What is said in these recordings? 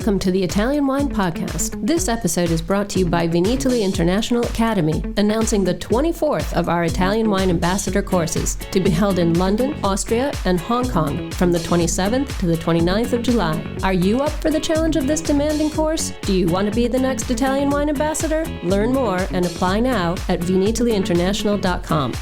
Welcome to the Italian Wine Podcast. This episode is brought to you by Vinitaly International Academy, announcing the 24th of our Italian Wine Ambassador courses to be held in London, Austria, and Hong Kong from the 27th to the 29th of July. Are you up for the challenge of this demanding course? Do you want to be the next Italian Wine Ambassador? Learn more and apply now at vinitalyinternational.com.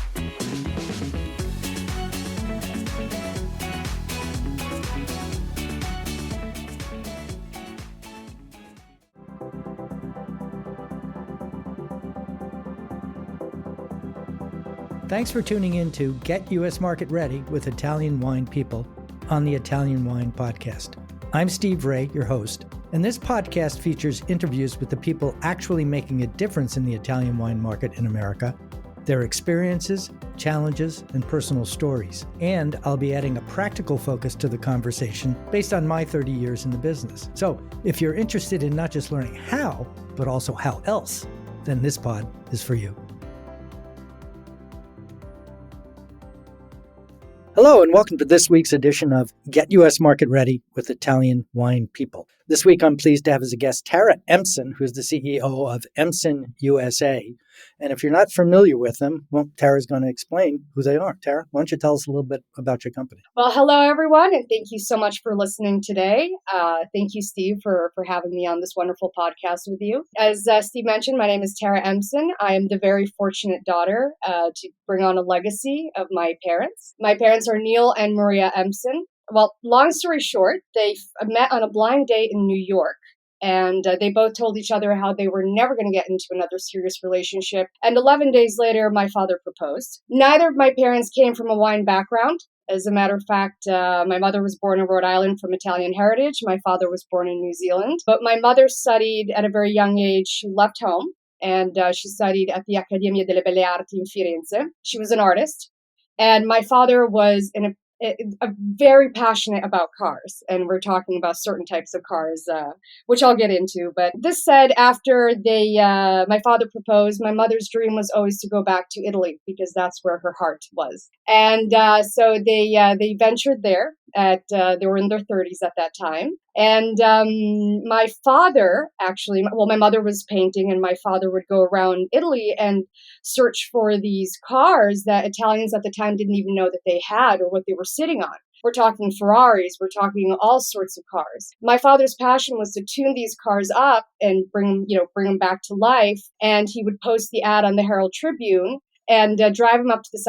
Thanks for tuning in to Get U.S. Market Ready with Italian Wine People on the Italian Wine Podcast. I'm Steve Raye, your host, and this podcast features interviews with the people actually making a difference in the Italian wine market in America, their experiences, challenges, and personal stories. And I'll be adding a practical focus to the conversation based on my 30 years in the business. So if you're interested in not just learning how, but also how else, then this pod is for you. Hello, and welcome to this week's edition of Get U.S. Market Ready with Italian Wine People. This week, I'm pleased to have as a guest Tara Empson, who's the CEO of Empson USA. And if you're not familiar with them, well, Tara's going to explain who they are. Tara, why don't you tell us a little bit about your company? Well, hello, everyone, and thank you so much for listening today. Thank you, Steve, for having me on this wonderful podcast with you. As Steve mentioned, my name is Tara Empson. I am the very fortunate daughter to bring on a legacy of my parents. My parents are Neil and Maria Empson. Well, long story short, they met on a blind date in New York. And they both told each other how they were never going to get into another serious relationship. And 11 days later, my father proposed. Neither of my parents came from a wine background. As a matter of fact, my mother was born in Rhode Island from Italian heritage. My father was born in New Zealand. But my mother studied at a very young age. She left home and she studied at the Accademia delle Belle Arti in Firenze. She was an artist. And my father was very passionate about cars, and we're talking about certain types of cars, which I'll get into. But this said, after my father proposed, my mother's dream was always to go back to Italy because that's where her heart was. And so they ventured there. They were in their 30s at that time. And my father, my mother was painting, and my father would go around Italy and search for these cars that Italians at the time didn't even know that they had or what they were sitting on. We're talking Ferraris, we're talking all sorts of cars. My father's passion was to tune these cars up and bring them back to life. And he would post the ad on the Herald Tribune and drive them to the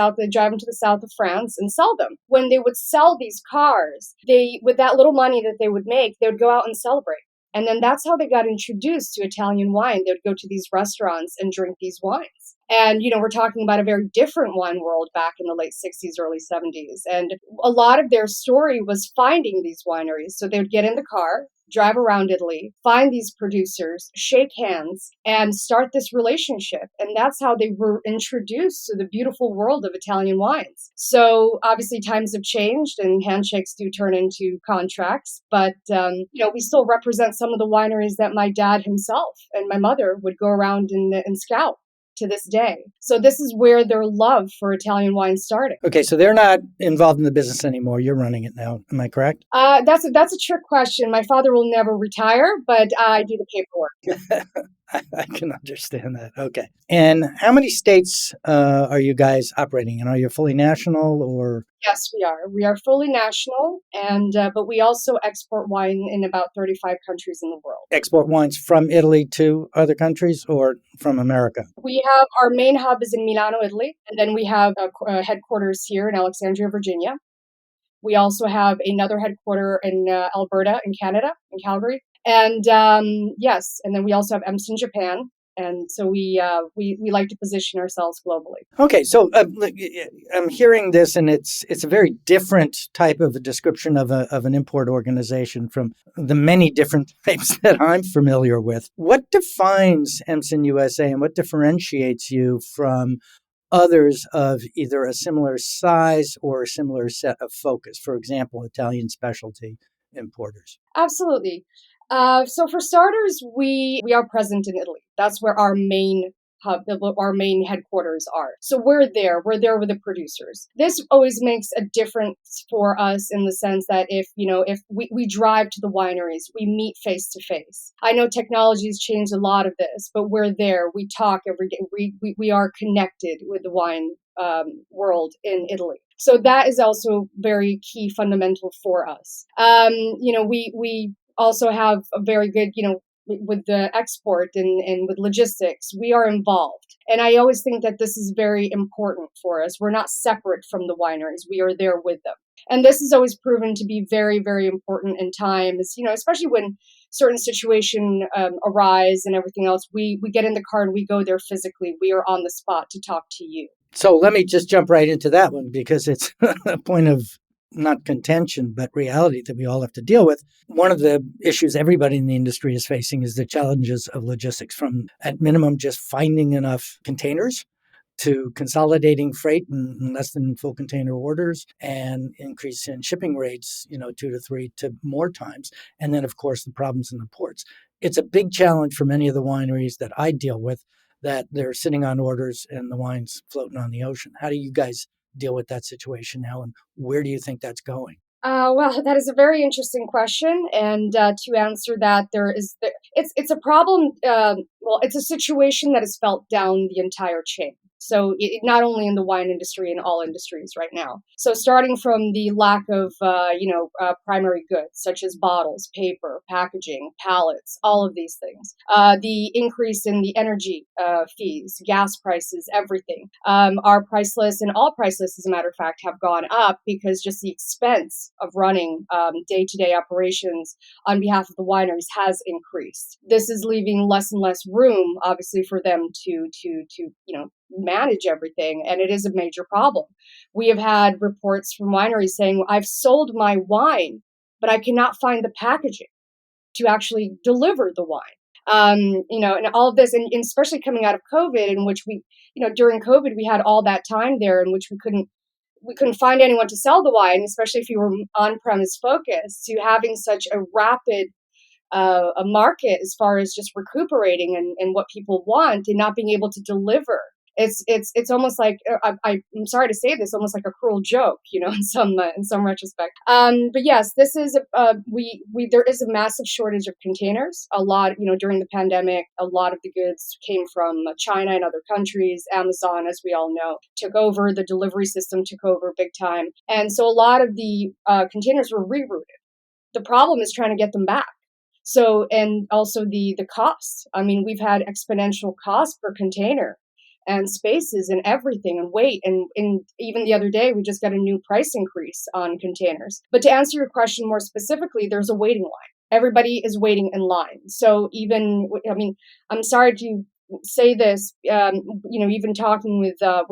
south of France and sell them. When they would sell these cars, with that little money that they would make, they would go out and celebrate. And then that's how they got introduced to Italian wine. They would go to these restaurants and drink these wines. And, we're talking about a very different wine world back in the late 60s, early 70s. And a lot of their story was finding these wineries. So they would get in the car, drive around Italy, find these producers, shake hands, and start this relationship. And that's how they were introduced to the beautiful world of Italian wines. So obviously times have changed and handshakes do turn into contracts. But, we still represent some of the wineries that my dad himself and my mother would go around and scout to this day. So this is where their love for Italian wine started. Okay, so they're not involved in the business anymore. You're running it now. Am I correct? That's a trick question. My father will never retire, but I do the paperwork. I can understand that. Okay. And how many states are you guys operating in? Are you fully national or? Yes, we are. We are fully national, and but we also export wine in about 35 countries in the world. Export wines from Italy to other countries or from America? We have our main hub is in Milano, Italy, and then we have a headquarters here in Alexandria, Virginia. We also have another headquarter in Alberta, in Canada, in Calgary. And yes, and then we also have Empson, Japan. And so we like to position ourselves globally. Okay, so I'm hearing this, and it's a very different type of a description of an import organization from the many different types that I'm familiar with. What defines Empson USA, and what differentiates you from others of either a similar size or a similar set of focus? For example, Italian specialty importers. Absolutely. So for starters, we are present in Italy. That's where our main hub, our main headquarters are. So we're there with the producers. This always makes a difference for us in the sense that if we drive to the wineries, we meet face to face. I know technology has changed a lot of this, but we're there. We talk every day. We are connected with the wine world in Italy. So that is also very key, fundamental for us. We also have a very good, with the export and with logistics, we are involved. And I always think that this is very important for us. We're not separate from the wineries. We are there with them. And this has always proven to be very, very important in times, especially when certain situation arise and everything else. We get in the car and we go there physically. We are on the spot to talk to you. So let me just jump right into that one because it's a point of not contention, but reality that we all have to deal with. One of the issues everybody in the industry is facing is the challenges of logistics, from at minimum just finding enough containers to consolidating freight in less than full container orders and increase in shipping rates, 2 to 3 to more times. And then, of course, the problems in the ports. It's a big challenge for many of the wineries that I deal with, that they're sitting on orders and the wine's floating on the ocean. How do you guys deal with that situation now, and where do you think that's going? Well, that is a very interesting question, and to answer that, it's a problem. It's a situation that is felt down the entire chain. So not only in the wine industry, in all industries right now. So starting from the lack of, primary goods such as bottles, paper, packaging, pallets, all of these things. The increase in the energy fees, gas prices, everything. Our price lists and all price lists, as a matter of fact, have gone up because just the expense of running day-to-day operations on behalf of the wineries has increased. This is leaving less and less room, obviously, for them to manage everything, and it is a major problem. We have had reports from wineries saying, I've sold my wine, but I cannot find the packaging to actually deliver the wine. And all of this, and especially coming out of COVID, in which during COVID, we had all that time there in which we couldn't find anyone to sell the wine, especially if you were on-premise focused, to having such a rapid a market as far as just recuperating and what people want and not being able to deliver. It's almost like I'm sorry to say this, almost like a cruel joke, in some retrospect. But yes, this is there is a massive shortage of containers. A lot, during the pandemic, a lot of the goods came from China and other countries. Amazon, as we all know, took over. The delivery system took over big time, and so a lot of the containers were rerouted. The problem is trying to get them back. So, and also the costs. I mean, we've had exponential cost per container, and spaces and everything and weight. And even the other day, we just got a new price increase on containers. But to answer your question more specifically, there's a waiting line. Everybody is waiting in line. So I'm sorry to say this, even talking with our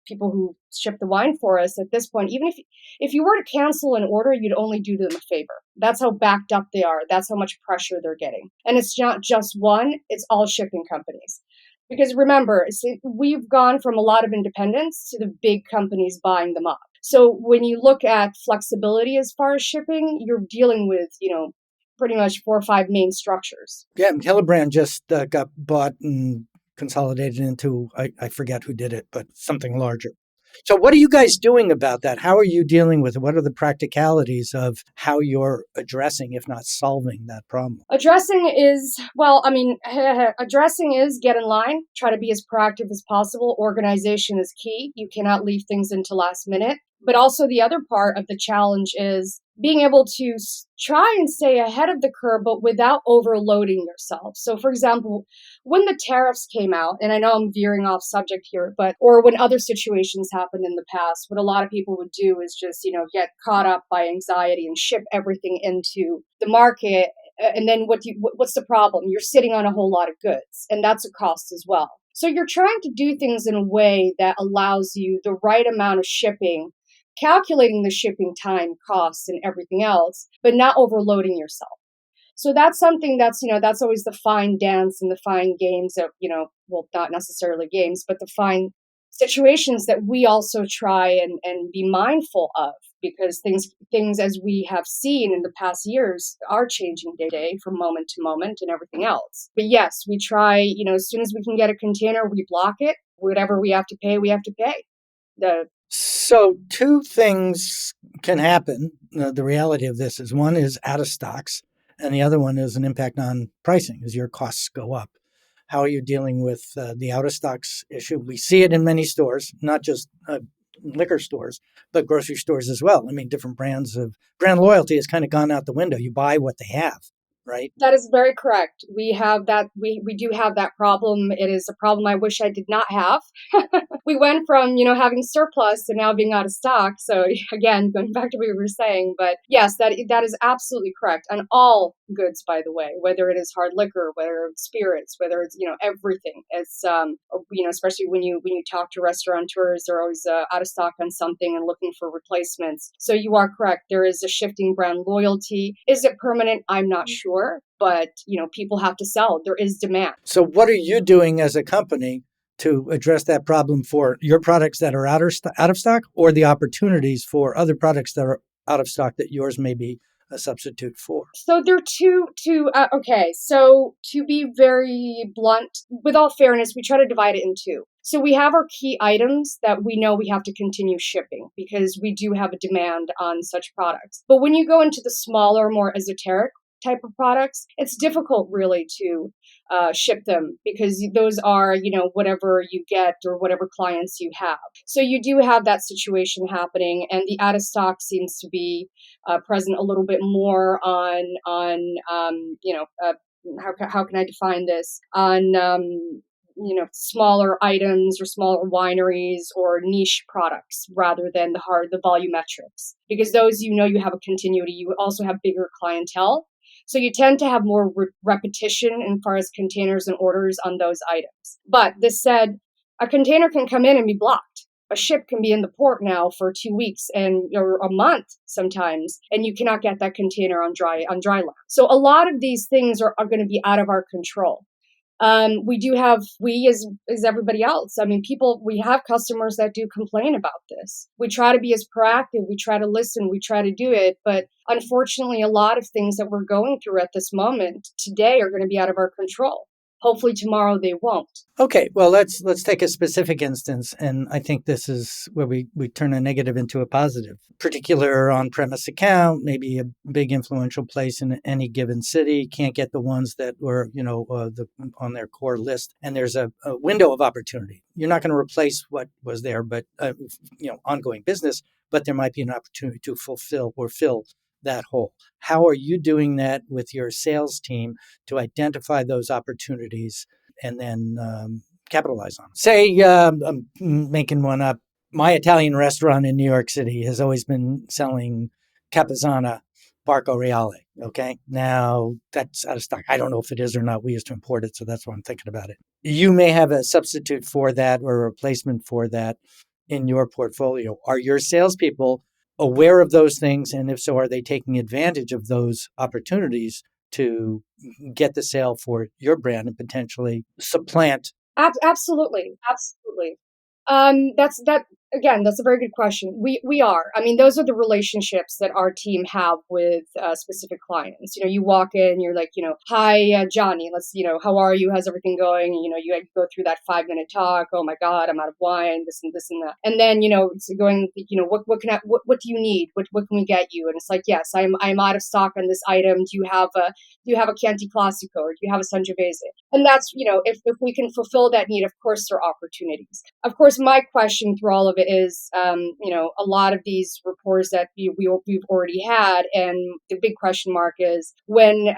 people who ship the wine for us at this point, even if you were to cancel an order, you'd only do them a favor. That's how backed up they are. That's how much pressure they're getting. And it's not just one, it's all shipping companies. Because remember, we've gone from a lot of independents to the big companies buying them up. So when you look at flexibility as far as shipping, you're dealing with, pretty much 4 or 5 main structures. Yeah, Hillebrand just got bought and consolidated into, I forget who did it, but something larger. So what are you guys doing about that? How are you dealing with it? What are the practicalities of how you're addressing, if not solving, that problem? Addressing is get in line, try to be as proactive as possible. Organization is key. You cannot leave things until last minute. But also the other part of the challenge is being able to try and stay ahead of the curve, but without overloading yourself. So, for example, when the tariffs came out, and I know I'm veering off subject here, or when other situations happened in the past, what a lot of people would do is just, get caught up by anxiety and ship everything into the market. And then what's the problem? You're sitting on a whole lot of goods, and that's a cost as well. So you're trying to do things in a way that allows you the right amount of shipping, calculating the shipping time, costs, and everything else, but not overloading yourself. So that's something that's always the fine dance and the fine games of, not necessarily games, but the fine situations that we also try and be mindful of. because things as we have seen in the past years are changing day to day from moment to moment and everything else. But yes, we try, as soon as we can get a container, we block it. Whatever we have to pay, we have to pay. So two things can happen. The reality of this is one is out of stocks, and the other one is an impact on pricing as your costs go up. How are you dealing with the out of stocks issue? We see it in many stores, not just liquor stores, but grocery stores as well. I mean, different brand loyalty has kind of gone out the window. You buy what they have, right? That is very correct. We have that. We do have that problem. It is a problem I wish I did not have. We went from, having surplus to now being out of stock. So again, going back to what we were saying, but yes, that is absolutely correct. On all goods, by the way, whether it is hard liquor, whether it's spirits, whether it's, everything. It's, especially when you talk to restaurateurs, they're always out of stock on something and looking for replacements. So you are correct. There is a shifting brand loyalty. Is it permanent? I'm not sure. But, people have to sell. There is demand. So what are you doing as a company to address that problem for your products that are out of stock, or the opportunities for other products that are out of stock that yours may be a substitute for? So there are okay. So to be very blunt, with all fairness, we try to divide it in two. So we have our key items that we know we have to continue shipping because we do have a demand on such products. But when you go into the smaller, more esoteric type of products, it's difficult really to ship them because those are, whatever you get or whatever clients you have. So you do have that situation happening, and the out of stock seems to be present a little bit more on how can I define this? On smaller items or smaller wineries or niche products rather than the volumetrics, because those, you have a continuity. You also have bigger clientele. So you tend to have more repetition as far as containers and orders on those items. But this said, a container can come in and be blocked. A ship can be in the port now for 2 weeks or a month sometimes, and you cannot get that container on dry land. So a lot of these things are going to be out of our control. We as everybody else. I mean, we have customers that do complain about this. We try to be as proactive. We try to listen. We try to do it. But unfortunately, a lot of things that we're going through at this moment today are going to be out of our control. Hopefully tomorrow they won't. Okay, well, let's take a specific instance, and I think this is where we turn a negative into a positive. Particular on-premise account, maybe a big influential place in any given city, can't get the ones that were, on their core list, and there's a window of opportunity. You're not going to replace what was there, but ongoing business, but there might be an opportunity to fulfill or fill that hole. How are you doing that with your sales team to identify those opportunities and then capitalize on them? Say, I'm making one up. My Italian restaurant in New York City has always been selling Capizana Barco Reale. Okay. Now that's out of stock. I don't know if it is or not. We used to import it, so that's why I'm thinking about it. You may have a substitute for that or a replacement for that in your portfolio. Are your salespeople aware of those things? And if so, are they taking advantage of those opportunities to get the sale for your brand and potentially supplant? Absolutely. That's a very good question. We are. I mean, those are the relationships that our team have with specific clients. You walk in, you're like, hi, Johnny, how are you? How's everything going? You go through that 5-minute talk. Oh my God, I'm out of wine, this and this and that. And then, it's going, what do you need? What can we get you? And it's like, yes, I'm out of stock on this item. Do you have a Chianti Classico, or do you have a Sangiovese? And that's, if we can fulfill that need, of course, there are opportunities. Of course, my question through all of it is, a lot of these reports that we've already had, and the big question mark is when,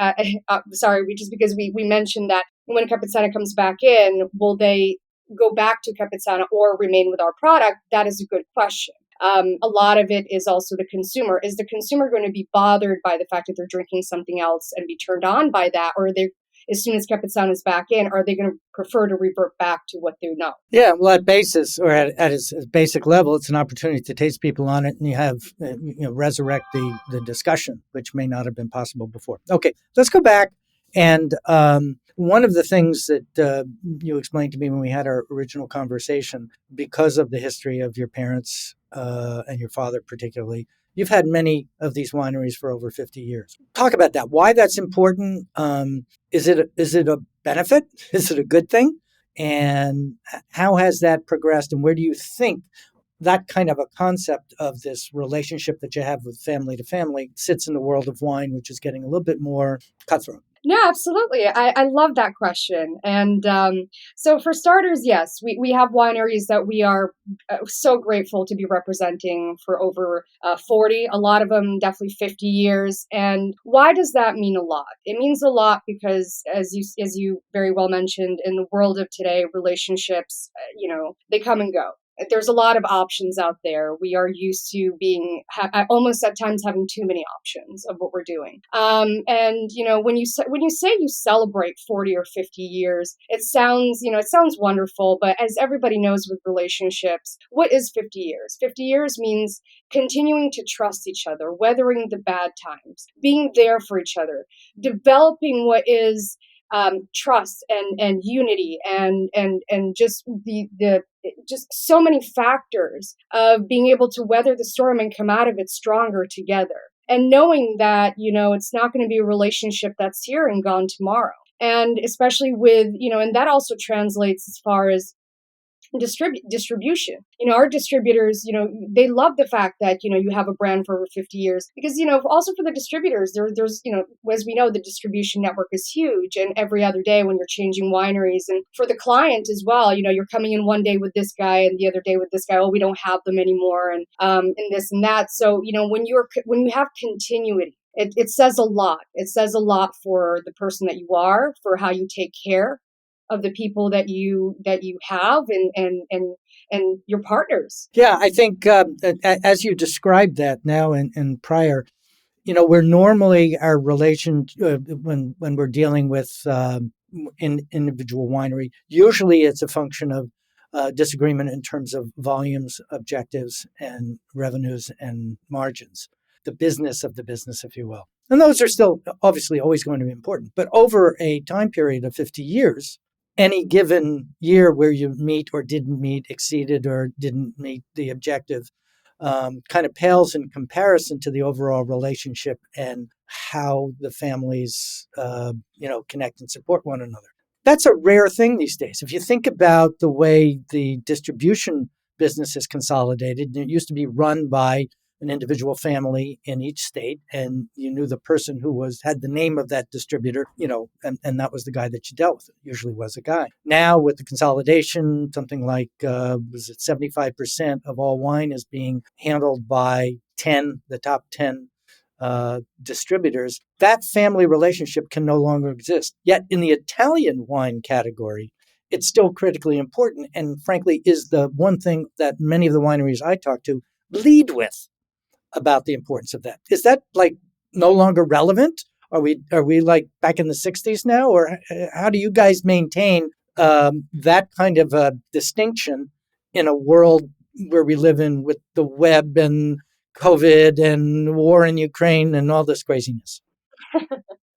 because we mentioned that when Capizana comes back in, will they go back to Capizana or remain with our product? That is a good question. A lot of it is also the consumer. Is the consumer going to be bothered by the fact that they're drinking something else and be turned on by that? Or are they, as soon as Capizana is back in, are they going to prefer to revert back to what they know? Yeah, well, at basis or at its basic level, it's an opportunity to taste people on it, and you have resurrect the discussion, which may not have been possible before. Okay, let's go back. And one of the things that you explained to me when we had our original conversation, because of the history of your parents and your father particularly, You've had many of these wineries for over 50 years. Talk about that. Why that's important? Is it a benefit? Is it a good thing? And how has that progressed? And where do you think that kind of a concept of this relationship that you have with family to family sits in the world of wine, which is getting a little bit more cutthroat? No, absolutely. I love that question. And so for starters, yes, we have wineries that we are so grateful to be representing for over 40, a lot of them definitely 50 years. And why does that mean a lot? It means a lot because as you very well mentioned, in the world of today, relationships, they come and go. There's a lot of options out there. We are used to being almost at times having too many options of what we're doing. And when you say you celebrate 40 or 50 years, it sounds wonderful. But as everybody knows with relationships, what is 50 years? 50 years means continuing to trust each other, weathering the bad times, being there for each other, developing what is trust and unity and just just so many factors of being able to weather the storm and come out of it stronger together. And knowing that, it's not going to be a relationship that's here and gone tomorrow. And especially with, and that also translates as far as distribution. Our distributors, they love the fact that, you have a brand for over 50 years because, also for the distributors, there's, as we know, the distribution network is huge. And every other day when you're changing wineries, and for the client as well, you're coming in one day with this guy and the other day with this guy. Oh, we don't have them anymore. And this and that. So, when you have continuity, it says a lot. It says a lot for the person that you are, for how you take care of the people that you have and your partners. Yeah, I think as you described that now and prior, we're normally our relation when we're dealing with individual winery, usually it's a function of disagreement in terms of volumes, objectives, and revenues and margins, the business of the business, if you will. And those are still obviously always going to be important. But over a time period of 50 years, any given year where you meet or didn't meet, exceeded or didn't meet the objective, kind of pales in comparison to the overall relationship and how the families, connect and support one another. That's a rare thing these days. If you think about the way the distribution business is consolidated, it used to be run by an individual family in each state, and you knew the person who had the name of that distributor, and that was the guy that you dealt with. It usually was a guy. Now with the consolidation, something like, 75% of all wine is being handled by the top 10 distributors. That family relationship can no longer exist. Yet in the Italian wine category, it's still critically important, and frankly is the one thing that many of the wineries I talk to lead with about the importance of that. Is that like no longer relevant? Are we like back in the 60s now? Or how do you guys maintain that kind of a distinction in a world where we live in with the web and COVID and war in Ukraine and all this craziness?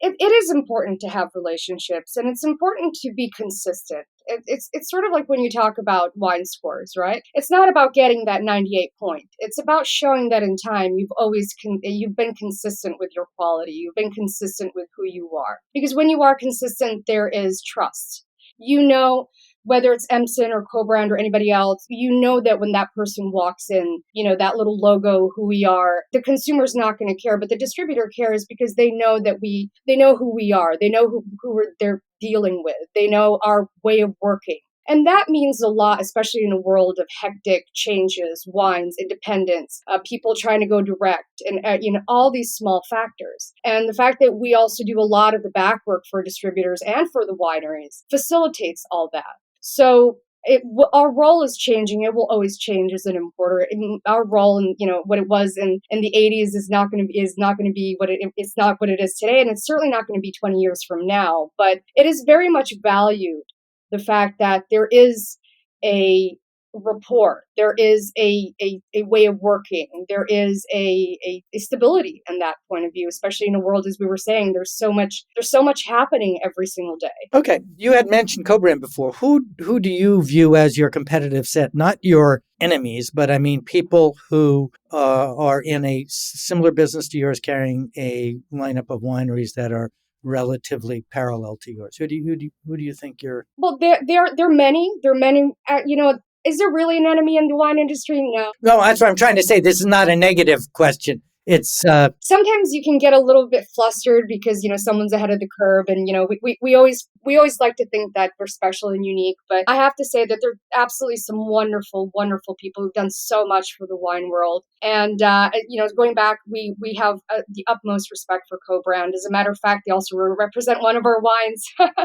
It is important to have relationships, and it's important to be consistent. It's sort of like when you talk about wine scores, right? It's not about getting that 98 point. It's about showing that in time you've been consistent with your quality. You've been consistent with who you are. Because when you are consistent, there is trust. Whether it's Empson or co-brand or anybody else, that when that person walks in, that little logo, who we are, the consumer's not going to care, but the distributor cares because they know they know who we are. They know who they're dealing with. They know our way of working. And that means a lot, especially in a world of hectic changes, wines, independence, people trying to go direct, and all these small factors. And the fact that we also do a lot of the back work for distributors and for the wineries facilitates all that. So our role is changing. It will always change as an importer. Our role in what it was in the 80s is not going to be it's not what it is today, and it's certainly not going to be 20 years from now. But it is very much valued, the fact that there is a rapport. There is a way of working. There is a stability in that point of view, especially in a world, as we were saying, there's so much happening every single day. Okay. You had mentioned co-brand before. Who do you view as your competitive set? Not your enemies, but I mean people who are in a similar business to yours, carrying a lineup of wineries that are relatively parallel to yours. Who do you think you're? Well, there are many. There are many. Is there really an enemy in the wine industry? No. No, that's what I'm trying to say. This is not a negative question. It's sometimes you can get a little bit flustered because someone's ahead of the curve, and we always like to think that we're special and unique. But I have to say that there are absolutely some wonderful people who've done so much for the wine world. And going back, we have the utmost respect for Co-Brand. As a matter of fact, they also represent one of our wines.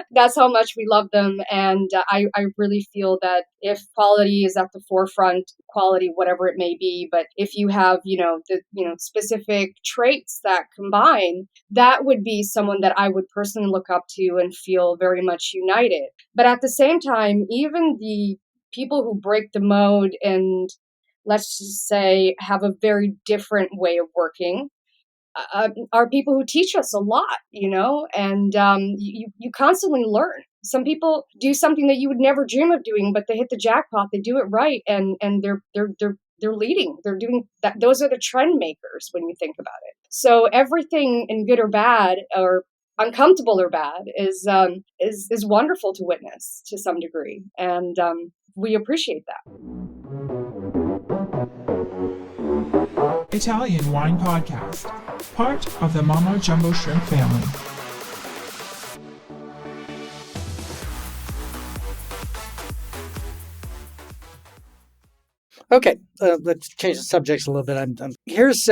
That's how much we love them. And I really feel that if quality is at the forefront, quality, whatever it may be, but if you have specific traits that combine, that would be someone that I would personally look up to and feel very much united. But at the same time, even the people who break the mode and, let's just say, have a very different way of working are people who teach us a lot, and you constantly learn. Some people do something that you would never dream of doing, but they hit the jackpot. They do it right, and they're leading. They're doing that. Those are the trend makers when you think about it. So everything, in good or bad, or uncomfortable or bad, is wonderful to witness to some degree, and we appreciate that. Italian Wine Podcast, part of the Mama Jumbo Shrimp family. Okay, let's change the subjects a little bit. Here's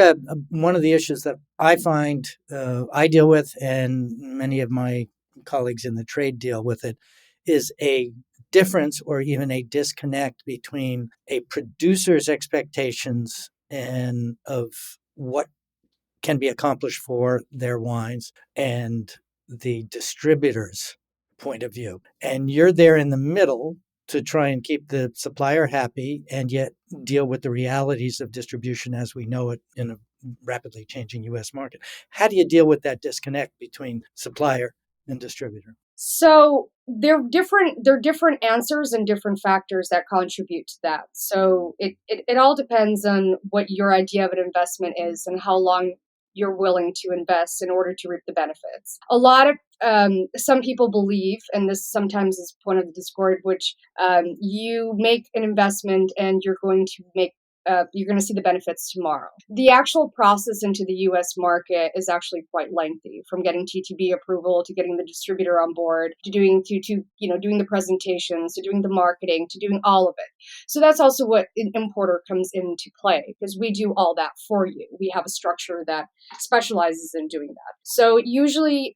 one of the issues that I find I deal with, and many of my colleagues in the trade deal with it, is a difference or even a disconnect between a producer's expectations and of what can be accomplished for their wines and the distributor's point of view. And you're there in the middle to try and keep the supplier happy and yet deal with the realities of distribution as we know it in a rapidly changing U.S. market. How do you deal with that disconnect between supplier and distributor? So there are different answers and different factors that contribute to that. So it all depends on what your idea of an investment is and how long you're willing to invest in order to reap the benefits. A lot of some people believe, and this sometimes is point of the discord, which you make an investment and you're going to see the benefits tomorrow. The actual process into the U.S. market is actually quite lengthy, from getting TTB approval to getting the distributor on board to doing the presentations, to doing the marketing, to doing all of it. So that's also what an importer comes into play, because we do all that for you. We have a structure that specializes in doing that. So usually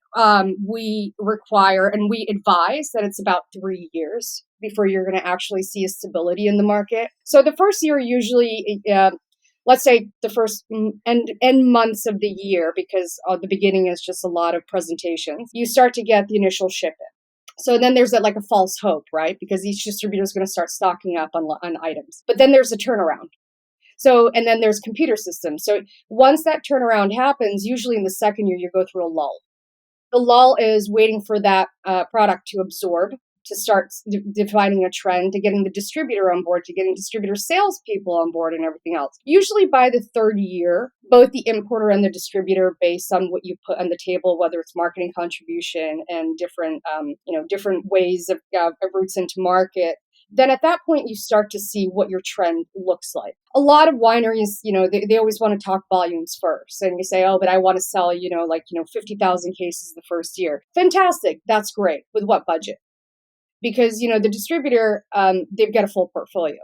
we require and we advise that it's about 3 years before you're going to actually see a stability in the market. So the first year, usually, let's say the first end months of the year, because the beginning is just a lot of presentations, you start to get the initial shipment. So then there's like a false hope, right? Because each distributor is going to start stocking up on items. But then there's a turnaround. So, and then there's computer systems. So once that turnaround happens, usually in the second year, you go through a lull. The lull is waiting for that product to absorb, to start defining a trend, to getting the distributor on board, to getting distributor salespeople on board and everything else. Usually by the third year, both the importer and the distributor, based on what you put on the table, whether it's marketing contribution and different ways of routes into market, then at that point you start to see what your trend looks like. A lot of wineries, they always want to talk volumes first. And you say, oh, but I want to sell, 50,000 cases the first year. Fantastic. That's great. With what budget? Because, the distributor, they've got a full portfolio.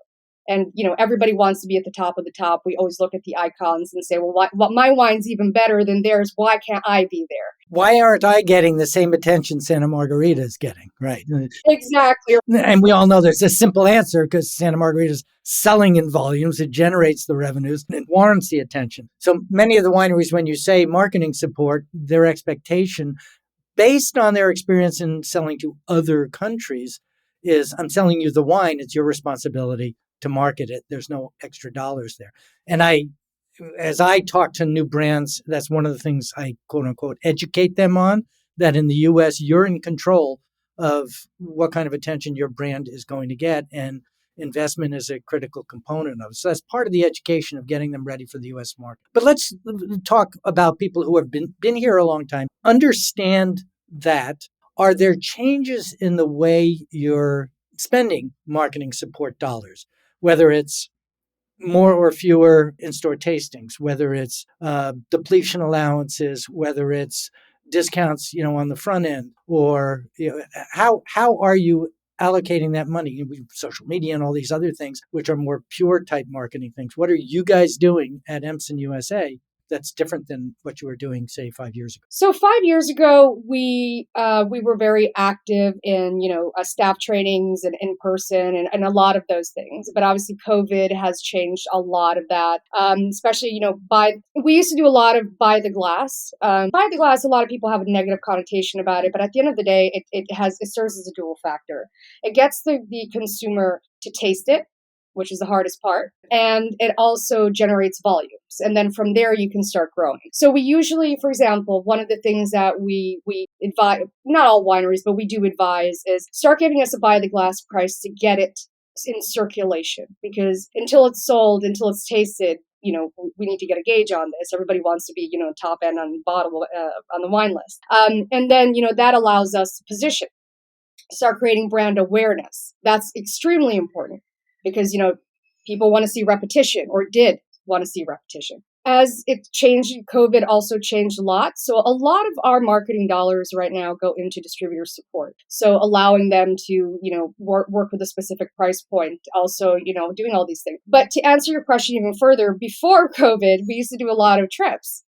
And, everybody wants to be at the top of the top. We always look at the icons and say, well, my wine's even better than theirs. Why can't I be there? Why aren't I getting the same attention Santa Margarita is getting? Right. Exactly. And we all know there's a simple answer, because Santa Margarita's selling in volumes. It generates the revenues and it warrants the attention. So many of the wineries, when you say marketing support, their expectation based on their experience in selling to other countries is, I'm selling you the wine, it's your responsibility to market it. There's no extra dollars there. And as I talk to new brands, that's one of the things I quote unquote educate them on, that in the US, you're in control of what kind of attention your brand is going to get. And investment is a critical component of it. So that's part of the education of getting them ready for the US market. But let's talk about people who have been here a long time. Understand that. Are there changes in the way you're spending marketing support dollars, whether it's more or fewer in-store tastings, whether it's depletion allowances, whether it's discounts, on the front end, or how are you allocating that money? Social media and all these other things, which are more pure type marketing things. What are you guys doing at Empson USA that's different than what you were doing, say, 5 years ago? So 5 years ago, we were very active in, staff trainings and in person and a lot of those things. But obviously, COVID has changed a lot of that. Especially, we used to do a lot of buy the glass. Buy the glass, a lot of people have a negative connotation about it. But at the end of the day, it serves as a dual factor. It gets the consumer to taste it, which is the hardest part. And it also generates volumes. And then from there, you can start growing. So we usually, for example, one of the things that we advise, not all wineries, but we do advise, is start giving us a buy the glass price to get it in circulation. Because until it's sold, until it's tasted, we need to get a gauge on this. Everybody wants to be, top end on the bottle, on the wine list. And then, that allows us to position, start creating brand awareness. That's extremely important. Because, people want to see repetition, or did want to see repetition. As it changed, COVID also changed a lot. So a lot of our marketing dollars right now go into distributor support. So allowing them to, work with a specific price point, also, doing all these things. But to answer your question even further, before COVID, we used to do a lot of trips,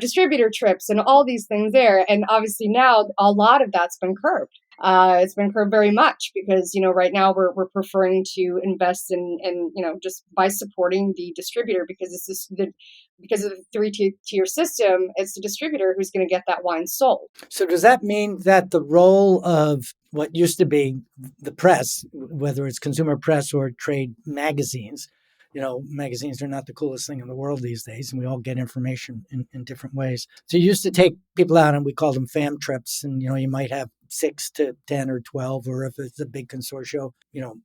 distributor trips and all these things there. And obviously now a lot of that's been curbed. It's been curbed very much because, right now we're preferring to invest in just by supporting the distributor, because because of the three-tier system, it's the distributor who's going to get that wine sold. So does that mean that the role of what used to be the press, whether it's consumer press or trade magazines, magazines are not the coolest thing in the world these days, and we all get information in different ways. So you used to take people out, and we call them fam trips, and, you might have 6 to 10 or 12, or if it's a big consortium,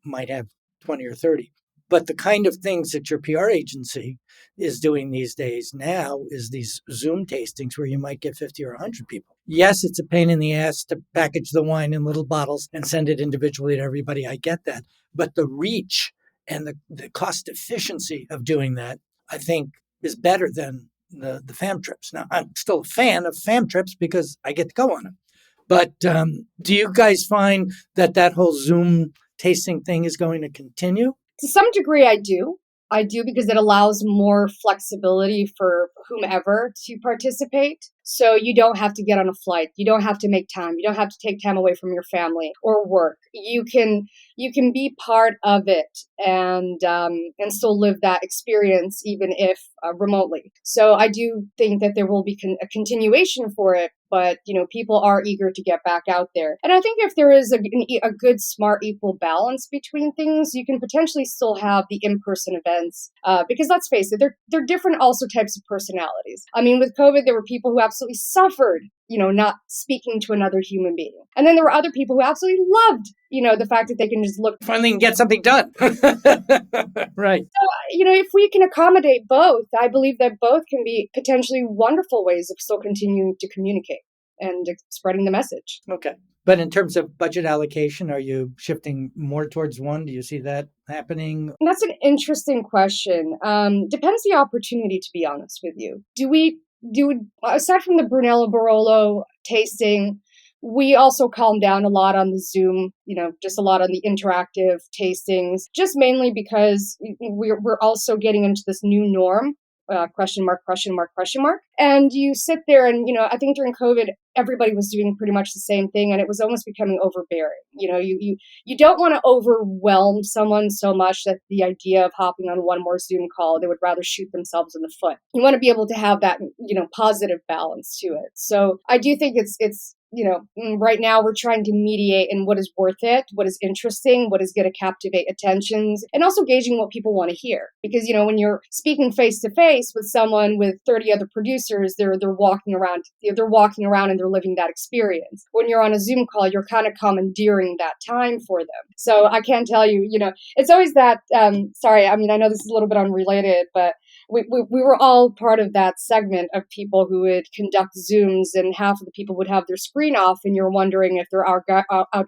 might have 20 or 30. But the kind of things that your PR agency is doing these days now is these Zoom tastings where you might get 50 or 100 people. Yes, it's a pain in the ass to package the wine in little bottles and send it individually to everybody. I get that. But the reach and the cost efficiency of doing that, I think, is better than the fam trips. Now, I'm still a fan of fam trips because I get to go on them. But do you guys find that whole Zoom tasting thing is going to continue? To some degree, I do. I do, because it allows more flexibility for whomever to participate. So you don't have to get on a flight. You don't have to make time. You don't have to take time away from your family or work. You can be part of it and still live that experience, even if remotely. So I do think that there will be a continuation for it. But, people are eager to get back out there. And I think if there is a good, smart, equal balance between things, you can potentially still have the in-person events. Because let's face it, they're different also types of personalities. I mean, with COVID, there were people who absolutely suffered, not speaking to another human being. And then there were other people who absolutely loved, the fact that they can just look. Finally can get something done. Right. So, if we can accommodate both, I believe that both can be potentially wonderful ways of still continuing to communicate and spreading the message. Okay. But in terms of budget allocation, are you shifting more towards one? Do you see that happening? That's an interesting question. Depends the opportunity, to be honest with you. Aside from the Brunello Barolo tasting, we also calm down a lot on the Zoom, just a lot on the interactive tastings, just mainly because we're also getting into this new norm. Question mark. And you sit there and, I think during COVID, everybody was doing pretty much the same thing, and it was almost becoming overbearing. You don't want to overwhelm someone so much that the idea of hopping on one more Zoom call, they would rather shoot themselves in the foot. You want to be able to have that, positive balance to it. So I do think it's right now we're trying to mediate in what is worth it, what is interesting, what is going to captivate attentions, and also gauging what people want to hear. Because, when you're speaking face to face with someone with 30 other producers, they're walking around, and they're living that experience. When you're on a Zoom call, you're kind of commandeering that time for them. So I can't tell you, it's always that, sorry, I know this is a little bit unrelated, but we were all part of that segment of people who would conduct Zooms, and half of the people would have their screen off, and you're wondering if they're out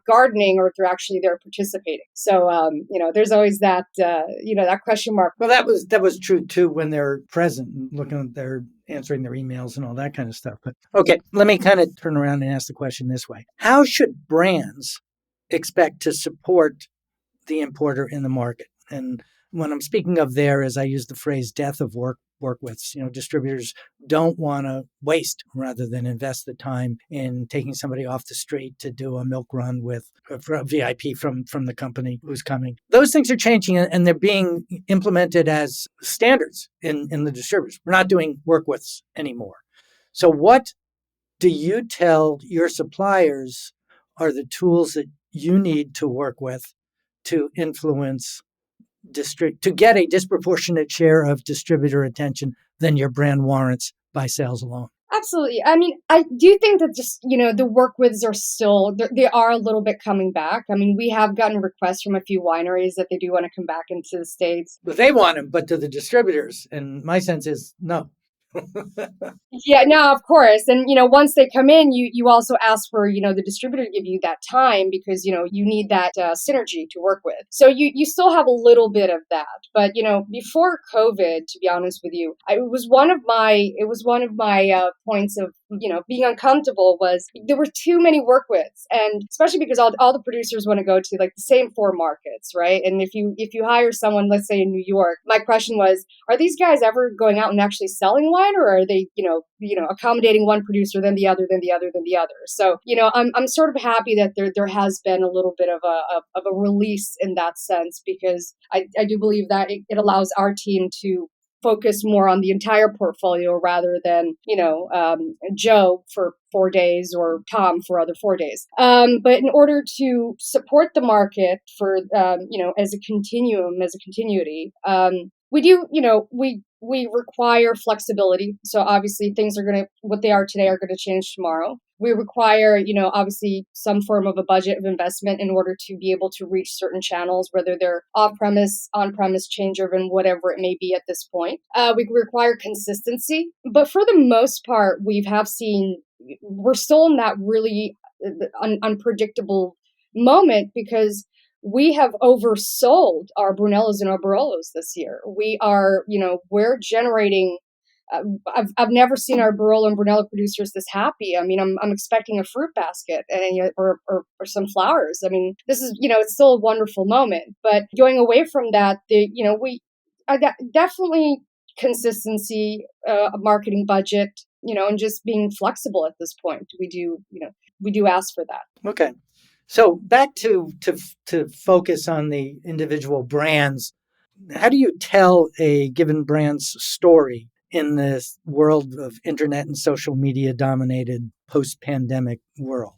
gardening or if they're actually there participating. So, there's always that, that question mark. Well, that was true too when they're present and looking at their answering their emails and all that kind of stuff. But okay, let me kind of turn around and ask the question this way. How should brands expect to support the importer in the market? And when I'm speaking of there, as I use the phrase death of work with, distributors don't want to waste rather than invest the time in taking somebody off the street to do a milk run with a VIP from the company who's coming. Those things are changing, and they're being implemented as standards in the distributors. We're not doing work withs anymore. So what do you tell your suppliers are the tools that you need to work with to influence to get a disproportionate share of distributor attention than your brand warrants by sales alone? Absolutely. I do think that just, the work withs are still, they are a little bit coming back. We have gotten requests from a few wineries that they do want to come back into the States. But they want them, but to the distributors. And my sense is no. Yeah, no, of course. And, once they come in, you also ask for, the distributor to give you that time because, you need that synergy to work with. So you still have a little bit of that. But, before COVID, to be honest with you, it was one of my points of, being uncomfortable was there were too many work withs. And especially because all the producers want to go to like the same 4 markets, right? And if you hire someone, let's say in New York, my question was, are these guys ever going out and actually selling wine, or are they, accommodating one producer, then the other, then the other, then the other? So, I'm sort of happy that there has been a little bit of a release in that sense, because I do believe that it allows our team to focus more on the entire portfolio rather than, Joe for 4 days or Tom for other 4 days. But in order to support the market for, as a continuum, as a continuity, we do, we require flexibility. So obviously things are what they are today are going to change tomorrow. We require, obviously some form of a budget of investment in order to be able to reach certain channels, whether they're off-premise, on-premise, change-driven, whatever it may be at this point. We require consistency. But for the most part, we're still in that really unpredictable moment because we have oversold our Brunellos and our Barolos this year. We are, we're generating. I've never seen our Barolo and Brunello producers this happy. I'm expecting a fruit basket and or some flowers. This is, it's still a wonderful moment. But going away from that, definitely consistency, a marketing budget, and just being flexible at this point. We do ask for that. Okay. So back to focus on the individual brands, how do you tell a given brand's story in this world of internet and social media dominated post-pandemic world?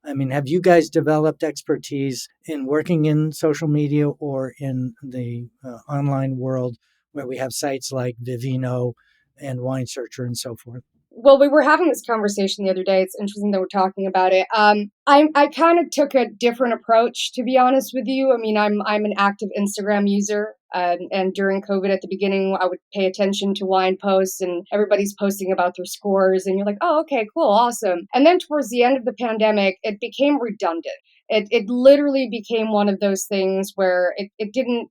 Have you guys developed expertise in working in social media or in the online world where we have sites like Vivino and Wine Searcher and so forth? Well, we were having this conversation the other day. It's interesting that we're talking about it. I kind of took a different approach, to be honest with you. I'm an active Instagram user. And during COVID at the beginning, I would pay attention to wine posts and everybody's posting about their scores. And you're like, oh, okay, cool, awesome. And then towards the end of the pandemic, it became redundant. It literally became one of those things where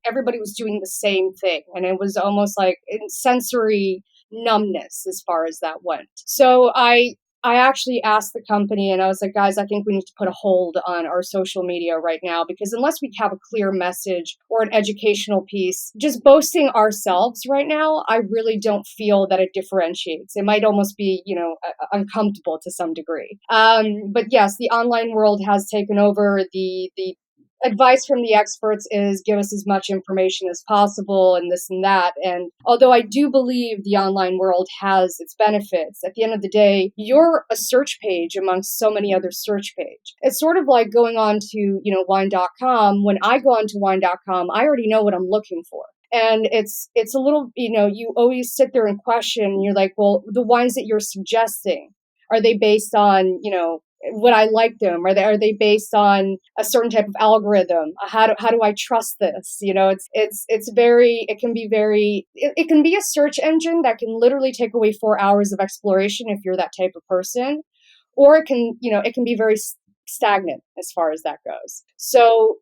everybody was doing the same thing. And it was almost like sensory numbness as far as that went. So I actually asked the company and I was like, guys, I think we need to put a hold on our social media right now, because unless we have a clear message or an educational piece, just boasting ourselves right now, I really don't feel that it differentiates. It might almost be, uncomfortable to some degree. But yes, the online world has taken over. The advice from the experts is give us as much information as possible and this and that. And although I do believe the online world has its benefits, at the end of the day, you're a search page amongst so many other search page. It's sort of like going on to, wine.com. When I go onto wine.com, I already know what I'm looking for. And it's a little, you always sit there and question, and you're like, well, the wines that you're suggesting, are they based on, would I like them? Are they based on a certain type of algorithm? How do I trust this? It can be a search engine that can literally take away 4 hours of exploration if you're that type of person, or it can be very stagnant as far as that goes. So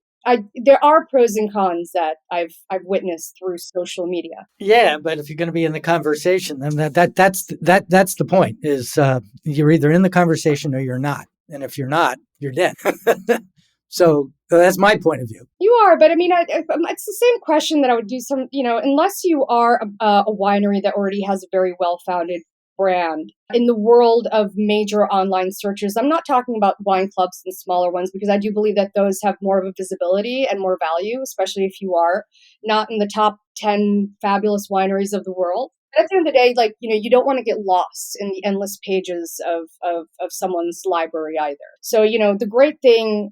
there are pros and cons that I've witnessed through social media. Yeah, but if you're going to be in the conversation, then that's the point. Is you're either in the conversation or you're not, and if you're not, you're dead. So that's my point of view. You are, but I mean, it's the same question that I would do. Unless you are a winery that already has a very well-founded brand in the world of major online searches. I'm not talking about wine clubs and smaller ones, because I do believe that those have more of a visibility and more value, especially if you are not in the top 10 fabulous wineries of the world. But at the end of the day, you don't want to get lost in the endless pages of someone's library either. So, the great thing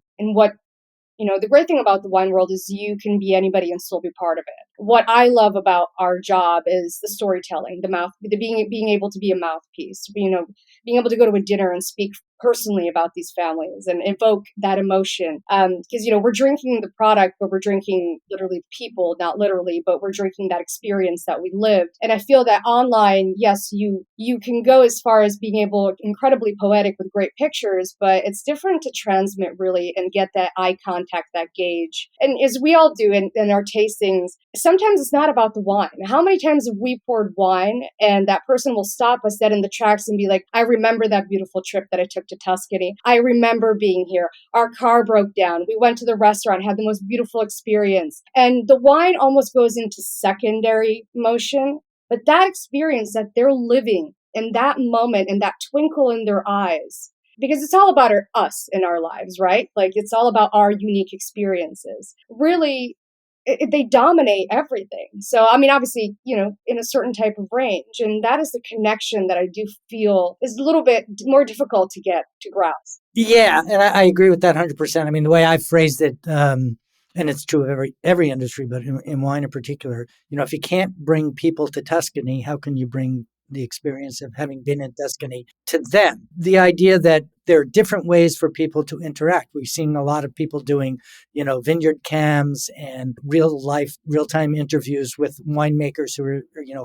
about the wine world is you can be anybody and still be part of it. What I love about our job is the storytelling, being able to be a mouthpiece, being able to go to a dinner and speak personally about these families and evoke that emotion. Because, we're drinking the product, but we're drinking literally people, not literally, but we're drinking that experience that we lived. And I feel that online, yes, you can go as far as being incredibly poetic with great pictures, but it's different to transmit really and get that eye contact, that gauge. And as we all do in our tastings, sometimes it's not about the wine. How many times have we poured wine and that person will stop us dead in the tracks and be like, I remember that beautiful trip that I took to Tuscany. I remember being here. Our car broke down. We went to the restaurant, had the most beautiful experience. And the wine almost goes into secondary motion, but that experience that they're living in that moment and that twinkle in their eyes, because it's all about us in our lives, right? It's all about our unique experiences. Really, they dominate everything. So, I mean, obviously, in a certain type of range. And that is the connection that I do feel is a little bit more difficult to get to grasp. Yeah, and I agree with that 100%. I mean, the way I phrased it, and it's true of every industry, but in wine in particular, if you can't bring people to Tuscany, how can you bring the experience of having been in Tuscany to them? The idea that there are different ways for people to interact. We've seen a lot of people doing, vineyard cams and real-time interviews with winemakers who are,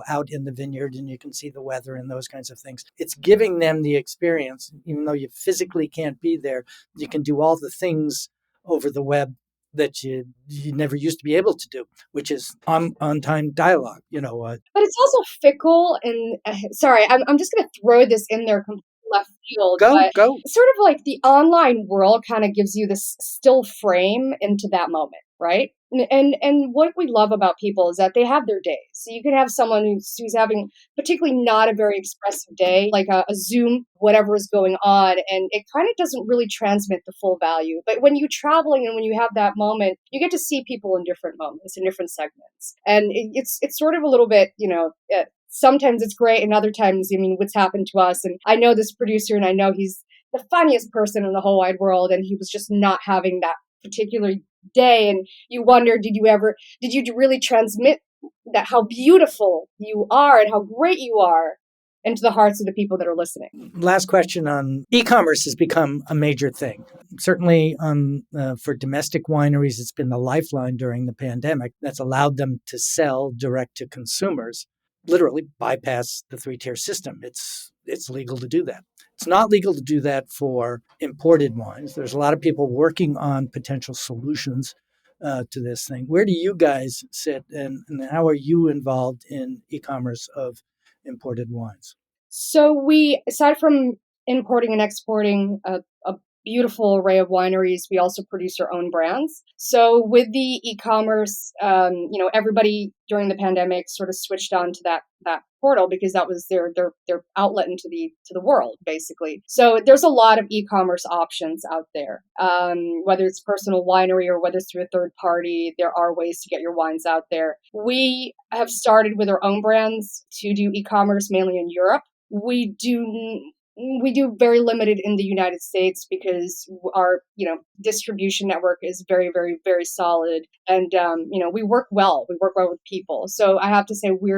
out in the vineyard, and you can see the weather and those kinds of things. It's giving them the experience, even though you physically can't be there. You can do all the things over the web that you never used to be able to do, which is on-time dialogue, But it's also fickle. And sorry, I'm just going to throw this in there completely left field. Go. Sort of like the online world kind of gives you this still frame into that moment, right? And what we love about people is that they have their days. So you can have someone who's having particularly not a very expressive day, like a Zoom, whatever is going on, and it kind of doesn't really transmit the full value. But when you're traveling and when you have that moment, you get to see people in different moments, in different segments. And it's sort of a little bit, sometimes it's great, and other times, what's happened to us. And I know this producer, and I know he's the funniest person in the whole wide world, and he was just not having that particular day. And you wonder, did you really transmit that how beautiful you are and how great you are into the hearts of the people that are listening? Last question on e-commerce has become a major thing. Certainly for domestic wineries, it's been the lifeline during the pandemic that's allowed them to sell direct to consumers, literally bypass the 3-tier system. It's legal to do that. It's not legal to do that for imported wines. There's a lot of people working on potential solutions to this thing. Where do you guys sit, and how are you involved in e-commerce of imported wines? So we, aside from importing and exporting a beautiful array of wineries. We also produce our own brands. So with the e-commerce, everybody during the pandemic sort of switched on to that portal because that was their outlet into the world, basically. So there's a lot of e-commerce options out there. Whether it's personal winery or whether it's through a third party, there are ways to get your wines out there. We have started with our own brands to do e-commerce mainly in Europe. We do very limited in the United States because our, distribution network is very, very, very solid. And, we work well. We work well with people. So I have to say we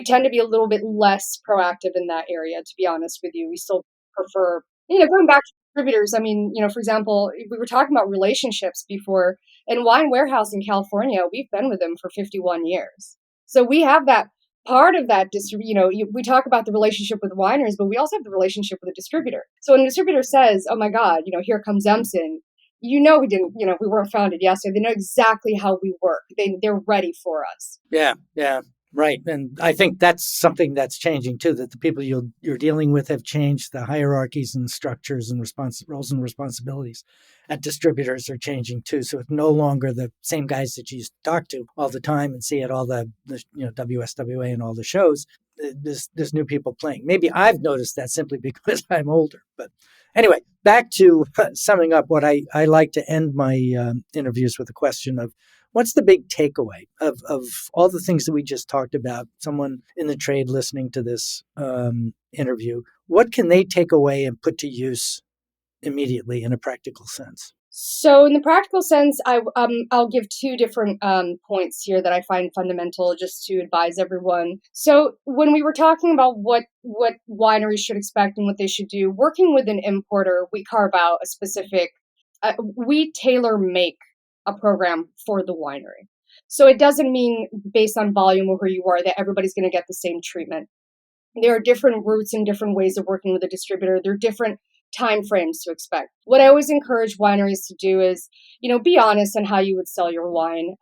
tend to be a little bit less proactive in that area, to be honest with you. We still prefer, going back to distributors. I mean, for example, we were talking about relationships before. In Wine Warehouse in California, we've been with them for 51 years. So we have that part of that, we talk about the relationship with wineries, but we also have the relationship with the distributor. So when a distributor says, oh my God, here comes Empson, we weren't founded yesterday. They know exactly how we work. They're ready for us. Yeah. Right. And I think that's something that's changing too, that the people you're dealing with have changed. The hierarchies and structures and roles and responsibilities at distributors are changing too. So it's no longer the same guys that you used to talk to all the time and see at all the WSWA and all the shows. There's new people playing. Maybe I've noticed that simply because I'm older. But anyway, back to summing up what I like to end my interviews with a question of, what's the big takeaway of all the things that we just talked about? Someone in the trade listening to this interview, what can they take away and put to use immediately in a practical sense? So in the practical sense, I'll give two different points here that I find fundamental just to advise everyone. So when we were talking about what wineries should expect and what they should do, working with an importer, we carve out a specific, we tailor make a program for the winery. So it doesn't mean based on volume or who you are that everybody's going to get the same treatment. There are different routes and different ways of working with a distributor. There are different time frames to expect. What I always encourage wineries to do is, be honest on how you would sell your wine.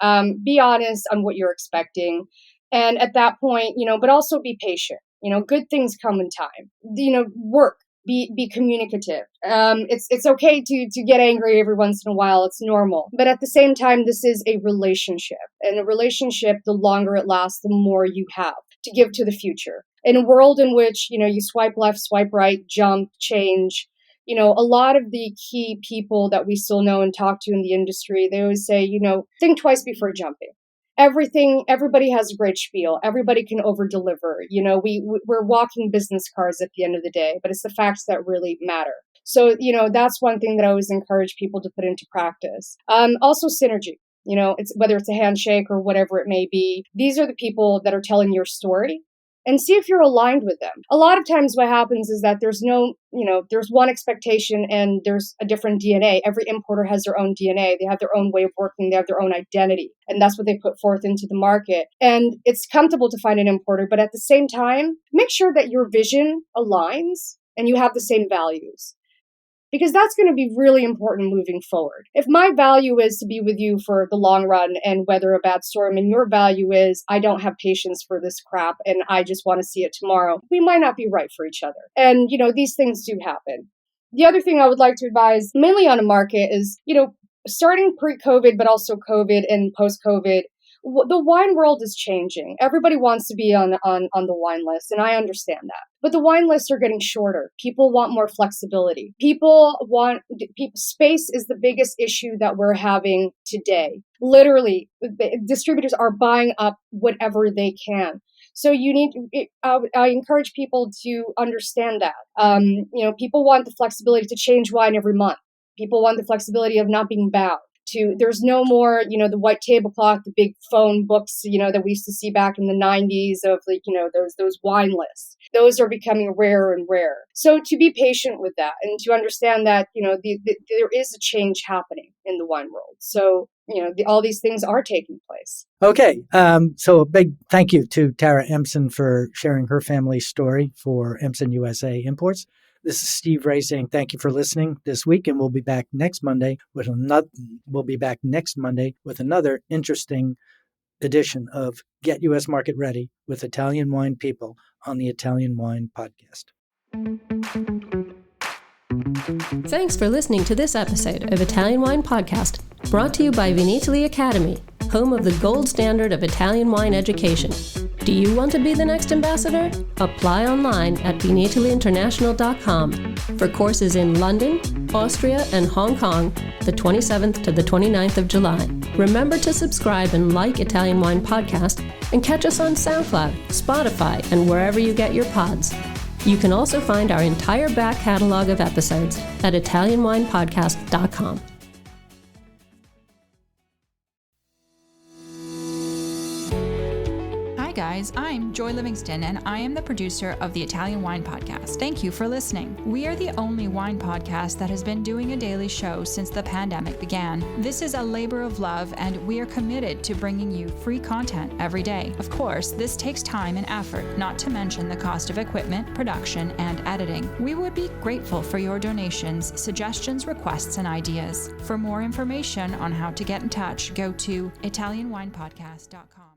Be honest on what you're expecting. And at that point, but also be patient. Good things come in time. Work. Be communicative. It's okay to get angry every once in a while. It's normal. But at the same time, this is a relationship. And a relationship, the longer it lasts, the more you have to give to the future. In a world in which, you swipe left, swipe right, jump, change, a lot of the key people that we still know and talk to in the industry, they always say, think twice before jumping. Everybody has a great spiel. Everybody can over deliver. We're walking business cards at the end of the day, but it's the facts that really matter. So, that's one thing that I always encourage people to put into practice. Also synergy, it's whether it's a handshake or whatever it may be. These are the people that are telling your story. And see if you're aligned with them. A lot of times what happens is that there's there's one expectation and there's a different DNA. Every importer has their own DNA. They have their own way of working. They have their own identity. And that's what they put forth into the market. And it's comfortable to find an importer, but at the same time, make sure that your vision aligns and you have the same values. Because that's going to be really important moving forward. If my value is to be with you for the long run and weather a bad storm, and your value is I don't have patience for this crap and I just want to see it tomorrow, we might not be right for each other. And, these things do happen. The other thing I would like to advise, mainly on a market, is, starting pre-COVID, but also COVID and post-COVID, the wine world is changing. Everybody wants to be on the wine list, and I understand that. But the wine lists are getting shorter. People want more flexibility. Space is the biggest issue that we're having today. Literally, distributors are buying up whatever they can. So I encourage people to understand that. People want the flexibility to change wine every month. People want the flexibility of not being bound. There's no more, the white tablecloth, the big phone books, that we used to see back in the 90s of those wine lists. Those are becoming rarer and rarer. So to be patient with that and to understand that, there is a change happening in the wine world. So, all these things are taking place. Okay. So a big thank you to Tara Empson for sharing her family's story for Empson USA Imports. This is Steve Raye saying thank you for listening this week, and we'll be back next Monday with another interesting edition of Get U.S. Market Ready with Italian Wine People on the Italian Wine Podcast. Thanks for listening to this episode of Italian Wine Podcast, brought to you by Vinitaly Academy, home of the gold standard of Italian wine education. Do you want to be the next ambassador? Apply online at vinitalyinternational.com for courses in London, Austria, and Hong Kong, the 27th to the 29th of July. Remember to subscribe and like Italian Wine Podcast, and catch us on SoundCloud, Spotify, and wherever you get your pods. You can also find our entire back catalog of episodes at italianwinepodcast.com. Hi guys, I'm Joy Livingston and I am the producer of the Italian Wine Podcast. Thank you for listening. We are the only wine podcast that has been doing a daily show since the pandemic began. This is a labor of love and we are committed to bringing you free content every day. Of course, this takes time and effort, not to mention the cost of equipment, production, and editing. We would be grateful for your donations, suggestions, requests, and ideas. For more information on how to get in touch, go to italianwinepodcast.com.